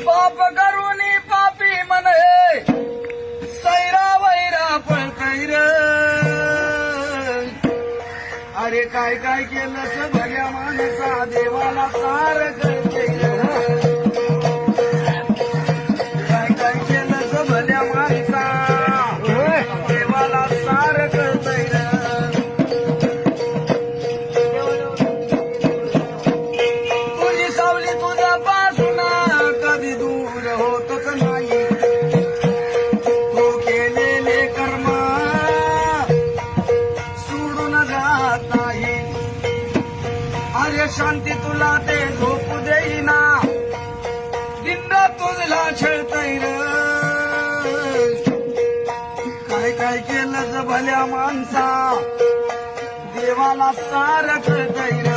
पाप करूनी पापी म्हणे सैरा वैरा पळतय रे. अरे काय काय केलं भल्या माणसा देवाला सार करते काय काय केलं भल्या माणसा देवाला सार करतय तुझी सावली तुझ्या पासून कधी दूर होतच नाही तू केलेले कर्म सोडून जात नाही. अरे शांती तुला ते झोपू देईना दिंड तुझला छळतय रे. काय काय केलं भल्या माणसा देवाला सार कळतय रे.